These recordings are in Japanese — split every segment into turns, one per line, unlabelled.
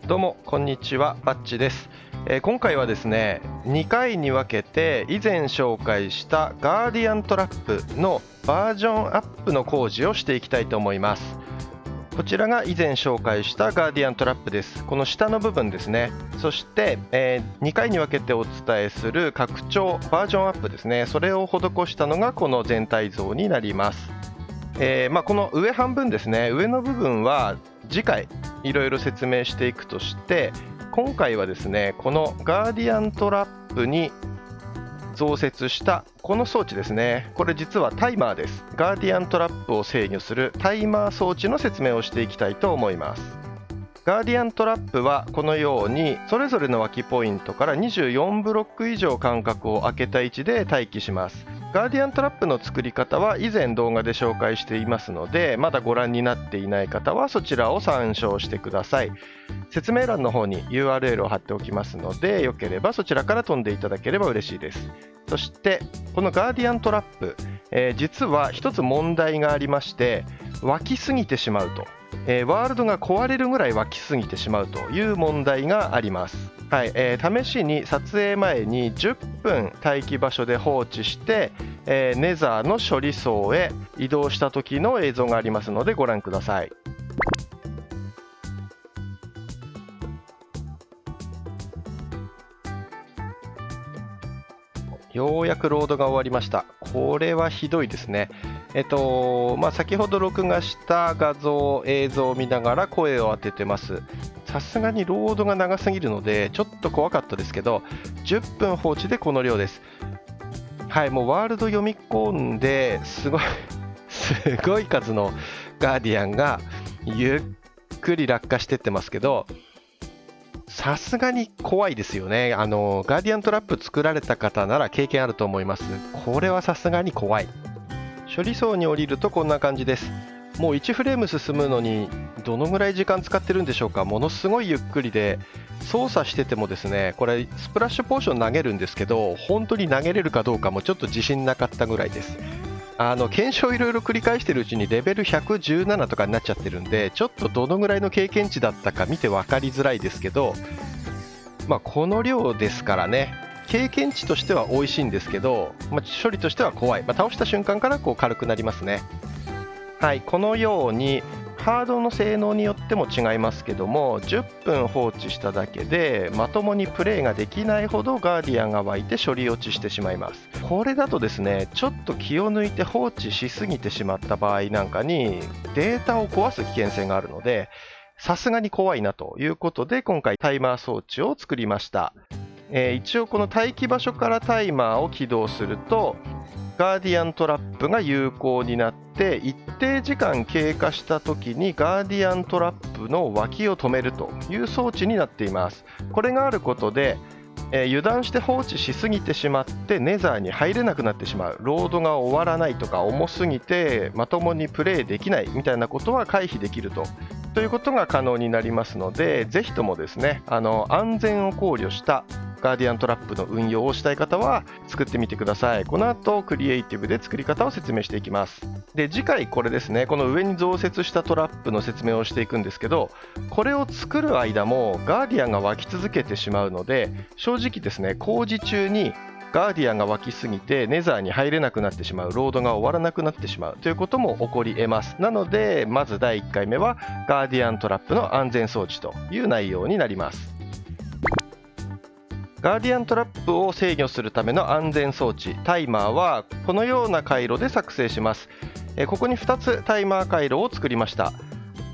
どうもこんにちは、バッチです。今回はですね、2回に分けて以前紹介したガーディアントラップのバージョンアップの工事をしていきたいと思います。こちらが以前紹介したガーディアントラップです。この下の部分ですね。そして、2回に分けてお伝えする拡張バージョンアップですね。それを施したのがこの全体像になります。この上半分ですね、上の部分は次回いろいろ説明していくとして、今回はですね、このガーディアントラップに増設したこの装置ですね。これ実はタイマーです。ガーディアントラップを制御するタイマー装置の説明をしていきたいと思います。ガーディアントラップはこのようにそれぞれの脇ポイントから24ブロック以上間隔を空けた位置で待機します。ガーディアントラップの作り方は以前動画で紹介していますので、まだご覧になっていない方はそちらを参照してください。説明欄の方に URL を貼っておきますので、よければそちらから飛んでいただければ嬉しいです。そしてこのガーディアントラップ、実は一つ問題がありまして、湧きすぎてしまうと、ワールドが壊れるぐらい湧きすぎてしまうという問題があります。試しに撮影前に10分待機場所で放置して、ネザーの処理層へ移動した時の映像がありますのでご覧ください。ようやくロードが終わりました。これはひどいですね。先ほど録画した画像映像を見ながら声を当ててます。さすがにロードが長すぎるのでちょっと怖かったですけど、10分放置でこの量です。もうワールド読み込んですごい数のガーディアンがゆっくり落下してってますけど、さすがに怖いですよね。ガーディアントラップ作られた方なら経験あると思います。これはさすがに怖い。処理層に降りるとこんな感じです。もう1フレーム進むのにどのぐらい時間使ってるんでしょうか。ものすごいゆっくりで、操作しててもですね、これスプラッシュポーション投げるんですけど、本当に投げれるかどうかもちょっと自信なかったぐらいです。検証いろいろ繰り返してるうちにレベル117とかになっちゃってるんで、ちょっとどのぐらいの経験値だったか見て分かりづらいですけど、この量ですからね、経験値としては美味しいんですけど、処理としては怖い。倒した瞬間からこう軽くなりますね。このようにハードの性能によっても違いますけども、10分放置しただけでまともにプレイができないほどガーディアンが湧いて処理落ちしてしまいます。これだとですね、ちょっと気を抜いて放置しすぎてしまった場合なんかにデータを壊す危険性があるので、さすがに怖いなということで今回タイマー装置を作りました。一応この待機場所からタイマーを起動するとガーディアントラップが有効になって、一定時間経過した時にガーディアントラップの脇を止めるという装置になっています。これがあることで、油断して放置しすぎてしまってネザーに入れなくなってしまう、ロードが終わらないとか重すぎてまともにプレイできないみたいなことは回避できるということが可能になりますので、ぜひともですね、安全を考慮したガーディアントラップの運用をしたい方は作ってみてください。この後クリエイティブで作り方を説明していきます。で、次回これですね、この上に増設したトラップの説明をしていくんですけど、これを作る間もガーディアンが湧き続けてしまうので、正直ですね、工事中にガーディアンが湧きすぎてネザーに入れなくなってしまう、ロードが終わらなくなってしまうということも起こり得ます。なのでまず第1回目はガーディアントラップの安全装置という内容になります。ガーディアントラップを制御するための安全装置タイマーはこのような回路で作成します。ここに2つタイマー回路を作りました。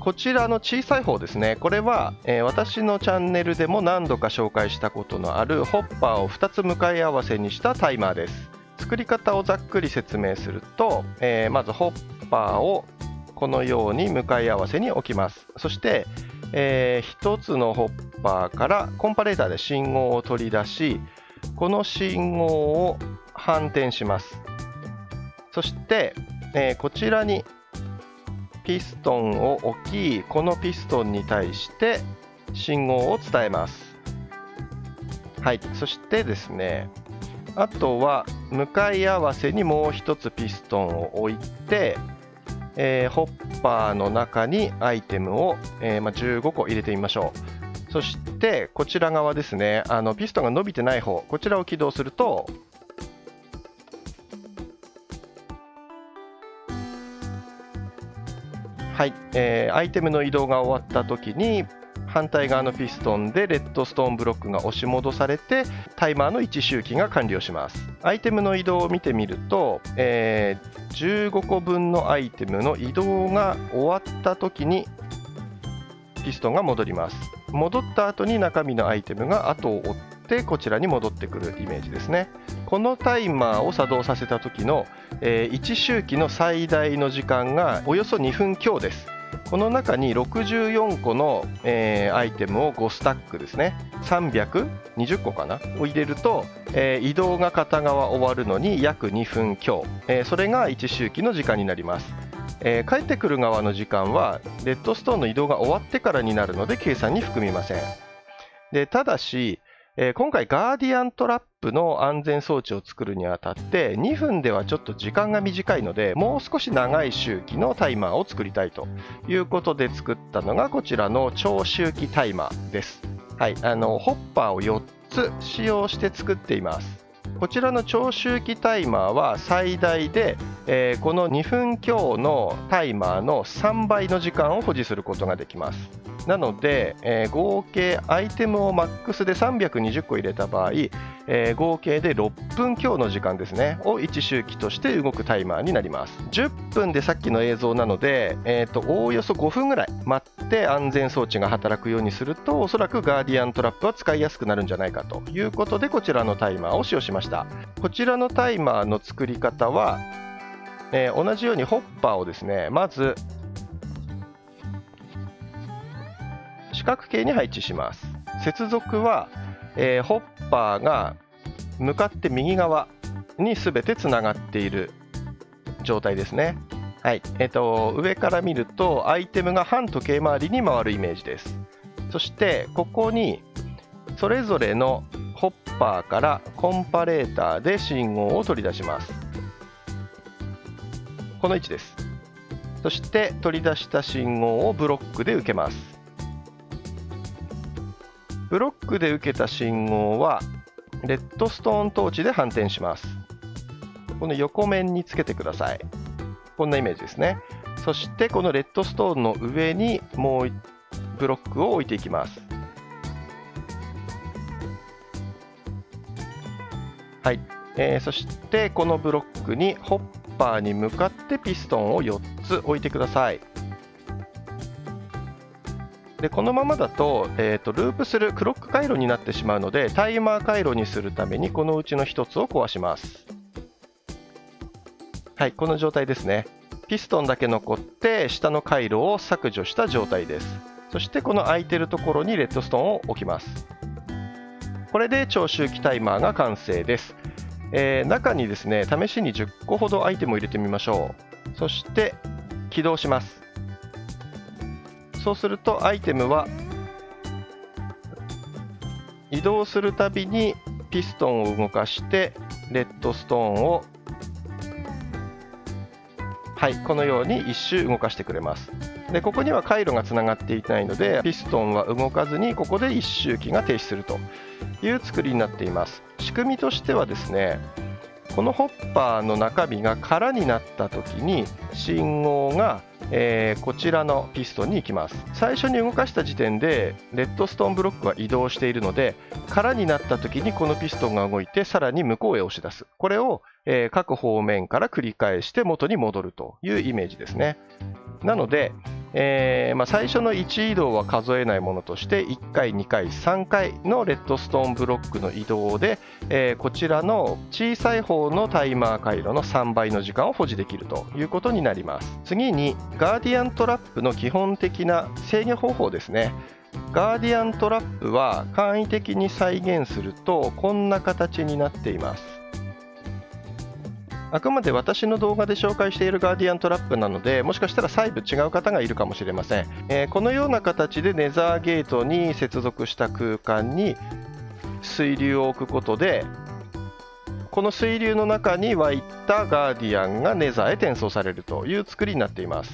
こちらの小さい方ですね、これは、私のチャンネルでも何度か紹介したことのあるホッパーを2つ向かい合わせにしたタイマーです。作り方をざっくり説明すると、まずホッパーをこのように向かい合わせに置きます。そして、1つのホッパーからコンパレーターで信号を取り出し、この信号を反転します。そして、こちらにピストンを置き、このピストンに対して信号を伝えます。そしてですね、あとは向かい合わせにもう一つピストンを置いて、ホッパーの中にアイテムを、15個入れてみましょう。そしてこちら側ですね、ピストンが伸びてない方、こちらを起動すると、はい、アイテムの移動が終わった時に反対側のピストンでレッドストーンブロックが押し戻されてタイマーの1周期が完了します。アイテムの移動を見てみると、15個分のアイテムの移動が終わった時にピストンが戻ります。戻った後に中身のアイテムが後を追ってこちらに戻ってくるイメージですね。このタイマーを作動させた時の、1周期の最大の時間がおよそ2分強です。この中に64個の、アイテムを5スタックですね、320個かなを入れると、移動が片側終わるのに約2分強、それが1周期の時間になります。帰ってくる側の時間はレッドストーンの移動が終わってからになるので計算に含みません。でただし、今回ガーディアントラップの安全装置を作るにあたって2分ではちょっと時間が短いので、もう少し長い周期のタイマーを作りたいということで作ったのがこちらの長周期タイマーです。はい、ホッパーを4つ使用して作っています。こちらの長周期タイマーは最大で、この2分強のタイマーの3倍の時間を保持することができます。なので、合計アイテムをマックスで320個入れた場合、合計で6分強の時間ですねを1周期として動くタイマーになります。10分でさっきの映像なので、おおよそ5分ぐらい待って安全装置が働くようにすると、おそらくガーディアントラップは使いやすくなるんじゃないかということで、こちらのタイマーを使用しました。こちらのタイマーの作り方は、同じようにホッパーをですね、まず四角形に配置します。接続は、ホッパーが向かって右側に全てつながっている状態ですね。はい、上から見るとアイテムが反時計回りに回るイメージです。そしてここにそれぞれのホッパーからコンパレーターで信号を取り出します。この位置です。そして取り出した信号をブロックで受けます。ブロックで受けた信号はレッドストーントーチで反転します。この横面につけてください。こんなイメージですね。そしてこのレッドストーンの上にもうブロックを置いていきます。はい、そしてこのブロックにホッパーに向かってピストンを4つ置いてください。でこのままだと、ループするクロック回路になってしまうので、タイマー回路にするためにこのうちの1つを壊します。はい、この状態ですね。ピストンだけ残って下の回路を削除した状態です。そしてこの空いてるところにレッドストーンを置きます。これで長周期タイマーが完成です。中にですね、試しに10個ほどアイテムを入れてみましょう。そして起動します。そうするとアイテムは移動するたびにピストンを動かしてレッドストーンを、はい、このように1周動かしてくれます。でここには回路がつながっていないのでピストンは動かずにここで1周期が停止するという作りになっています。仕組みとしてはですね、このホッパーの中身が空になった時に信号がこちらのピストンに行きます。最初に動かした時点でレッドストーンブロックは移動しているので、空になった時にこのピストンが動いてさらに向こうへ押し出す。これを、各方面から繰り返して元に戻るというイメージですね。なので、最初の1移動は数えないものとして1回2回3回のレッドストーンブロックの移動で、こちらの小さい方のタイマー回路の3倍の時間を保持できるということになります。次にガーディアントラップの基本的な制御方法ですね。ガーディアントラップは簡易的に再現するとこんな形になっています。あくまで私の動画で紹介しているガーディアントラップなので、もしかしたら細部違う方がいるかもしれません。このような形でネザーゲートに接続した空間に水流を置くことで、この水流の中に湧いたガーディアンがネザーへ転送されるという作りになっています。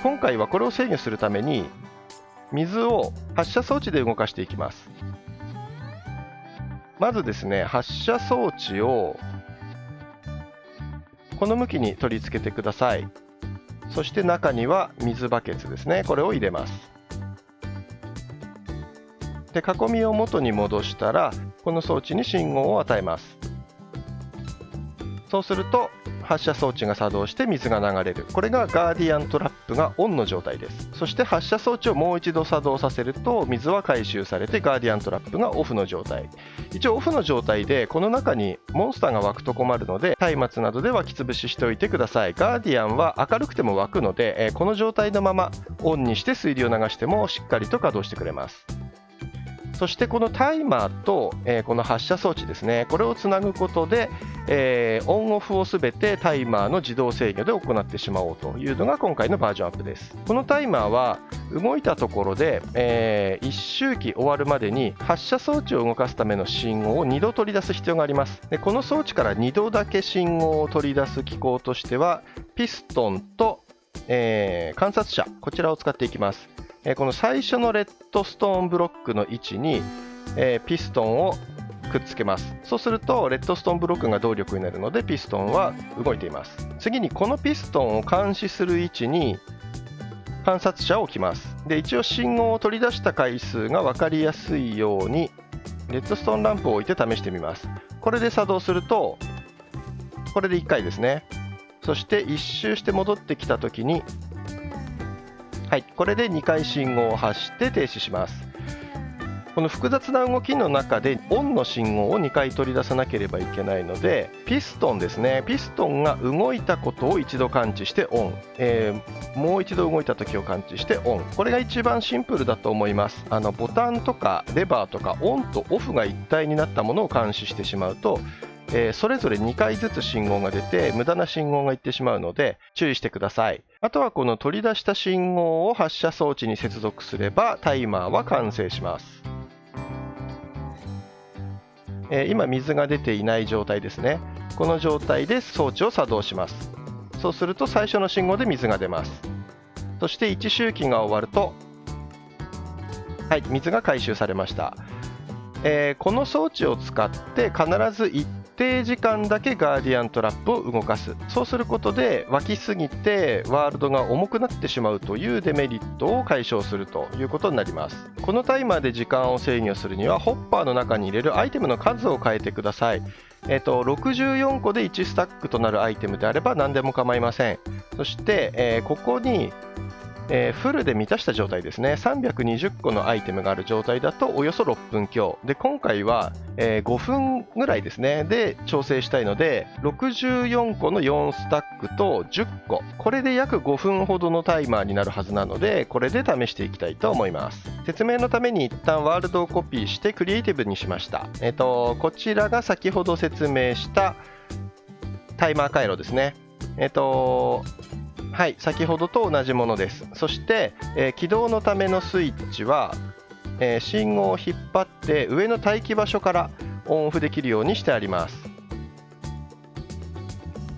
今回はこれを制御するために水を発射装置で動かしていきます。まずですね、発射装置をこの向きに取り付けてください。そして中には水バケツですね、これを入れます。で、囲みを元に戻したら、この装置に信号を与えます。そうすると発射装置が作動して水が流れる。これがガーディアントラップがオンの状態です。そして発射装置をもう一度作動させると水は回収されてガーディアントラップがオフの状態。一応オフの状態でこの中にモンスターが湧くと困るので、松明などで湧き潰ししておいてください。ガーディアンは明るくても湧くので、この状態のままオンにして水流を流してもしっかりと稼働してくれます。そしてこのタイマーと、この発射装置ですね、これをつなぐことで、オンオフをすべてタイマーの自動制御で行ってしまおうというのが今回のバージョンアップです。このタイマーは動いたところで、1周期終わるまでに発射装置を動かすための信号を2度取り出す必要があります。で、この装置から2度だけ信号を取り出す機構としてはピストンと、観察車、こちらを使っていきます。この最初のレッドストーンブロックの位置に、ピストンをくっつけます。そうするとレッドストーンブロックが動力になるのでピストンは動いています。次にこのピストンを監視する位置に観察車を置きます。で、一応信号を取り出した回数が分かりやすいようにレッドストーンランプを置いて試してみます。これで作動するとこれで1回ですね。そして1周して戻ってきた時に、はい、これで2回信号を発して停止します。この複雑な動きの中でオンの信号を2回取り出さなければいけないので、ピストンですね、ピストンが動いたことを一度感知してオン、もう一度動いた時を感知してオン、これが一番シンプルだと思います。ボタンとかレバーとかオンとオフが一体になったものを監視してしまうと、それぞれ2回ずつ信号が出て無駄な信号がいってしまうので注意してください。あとはこの取り出した信号を発射装置に接続すればタイマーは完成します。今水が出ていない状態ですね。この状態で装置を作動します。そうすると最初の信号で水が出ます。そして1周期が終わると、はい、水が回収されました。この装置を使って必ず一定時間だけガーディアントラップを動かす。そうすることで湧きすぎてワールドが重くなってしまうというデメリットを解消するということになります。このタイマーで時間を制御するにはホッパーの中に入れるアイテムの数を変えてください。64個で1スタックとなるアイテムであれば何でも構いません。そして、ここにフルで満たした状態ですね、320個のアイテムがある状態だとおよそ6分強で、今回は、5分ぐらいですねで調整したいので、64個の4スタックと10個、これで約5分ほどのタイマーになるはずなので、これで試していきたいと思います。説明のために一旦ワールドをコピーしてクリエイティブにしました。こちらが先ほど説明したタイマー回路ですね。はい、先ほどと同じものです。そして、起動のためのスイッチは、信号を引っ張って上の待機場所からオンオフできるようにしてあります。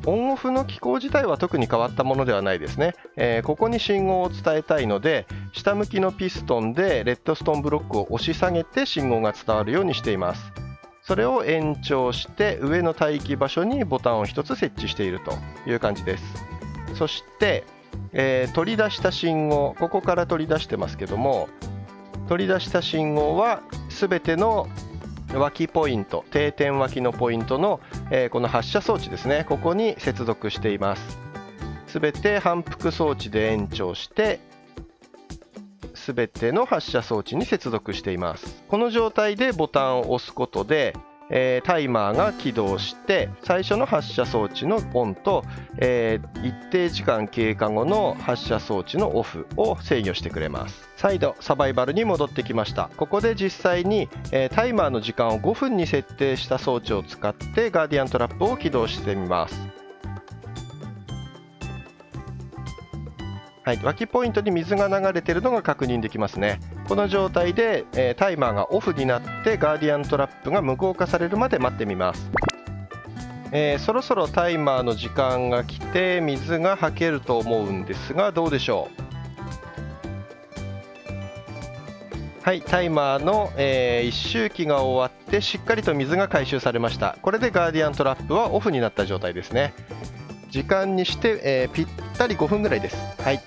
オンオフの機構自体は特に変わったものではないですね。ここに信号を伝えたいので、下向きのピストンでレッドストーンブロックを押し下げて信号が伝わるようにしています。それを延長して上の待機場所にボタンを1つ設置しているという感じです。そして、取り出した信号、ここから取り出してますけども、取り出した信号は全ての脇ポイント、定点脇のポイントの、この発射装置ですね、ここに接続しています。全て反復装置で延長して全ての発射装置に接続しています。この状態でボタンを押すことでタイマーが起動して最初の発射装置のオンと、一定時間経過後の発射装置のオフを制御してくれます。再度サバイバルに戻ってきました。ここで実際に、タイマーの時間を5分に設定した装置を使ってガーディアントラップを起動してみます。はい、脇ポイントに水が流れているのが確認できますね。この状態で、タイマーがオフになってガーディアントラップが無効化されるまで待ってみます。そろそろタイマーの時間が来て水がはけると思うんですが、どうでしょはい、タイマーの、一周期が終わってしっかりと水が回収されました。これでガーディアントラップはオフになった状態ですね。時間にして、ぴったり5分ぐらいです。はい、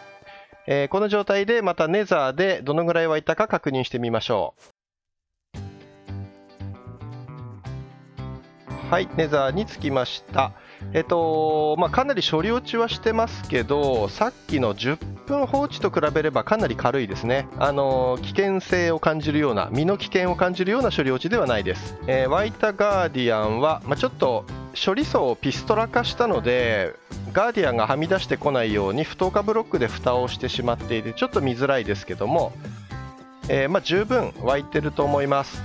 この状態でまたネザーでどのぐらい沸いたか確認してみましょう。はい、ネザーにつきました。かなり処理落ちはしてますけど、さっきの10分放置と比べればかなり軽いですね。危険性を感じるような、身の危険を感じるような処理落ちではないです。沸いたガーディアンは、ちょっと処理層をピストラ化したので、ガーディアンがはみ出してこないように不透過ブロックで蓋をしてしまっていてちょっと見づらいですけども、十分沸いてると思います。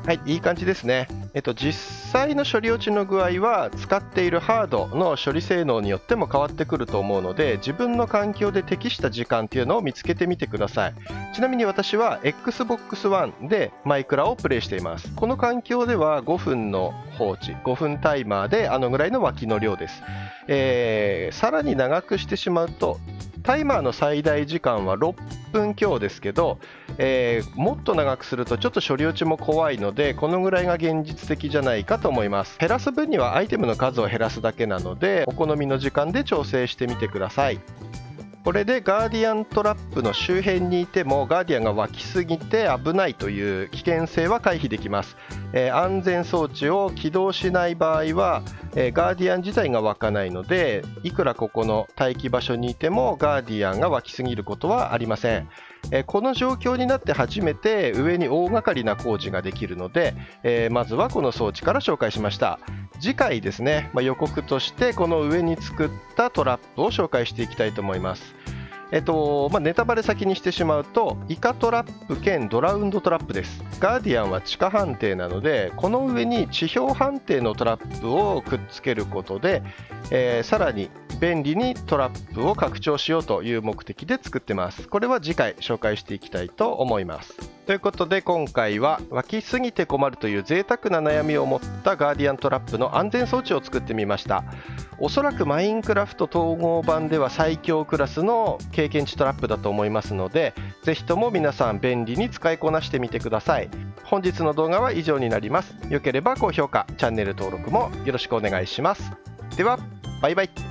はい、いい感じですね。実際の処理落ちの具合は使っているハードの処理性能によっても変わってくると思うので、自分の環境で適した時間っていうのを見つけてみてください。ちなみに私は Xbox One でマイクラをプレイしています。この環境では5分の放置、5分タイマーであのぐらいの沸きの量です。さらに長くしてしまうとタイマーの最大時間は6分強ですけど、もっと長くするとちょっと処理落ちも怖いので、このぐらいが現実的じゃないかと思います。減らす分にはアイテムの数を減らすだけなので、お好みの時間で調整してみてください。これでガーディアントラップの周辺にいてもガーディアンが沸きすぎて危ないという危険性は回避できます。安全装置を起動しない場合は、ガーディアン自体が沸かないので、いくらここの待機場所にいてもガーディアンが沸きすぎることはありません。この状況になって初めて上に大掛かりな工事ができるので、まずはこの装置から紹介しました。次回ですね、予告としてこの上に作ったトラップを紹介していきたいと思います。ネタバレ先にしてしまうと、イカトラップ兼ドラウンドトラップです。ガーディアンは地下判定なので、この上に地表判定のトラップをくっつけることで、さらに便利にトラップを拡張しようという目的で作ってます。これは次回紹介していきたいと思います。ということで今回は沸きすぎて困るという贅沢な悩みを持ったガーディアントラップの安全装置を作ってみました。おそらくマインクラフト統合版では最強クラスの経験値トラップだと思いますので、ぜひとも皆さん便利に使いこなしてみてください。本日の動画は以上になります。よければ高評価、チャンネル登録もよろしくお願いします。では、バイバイ。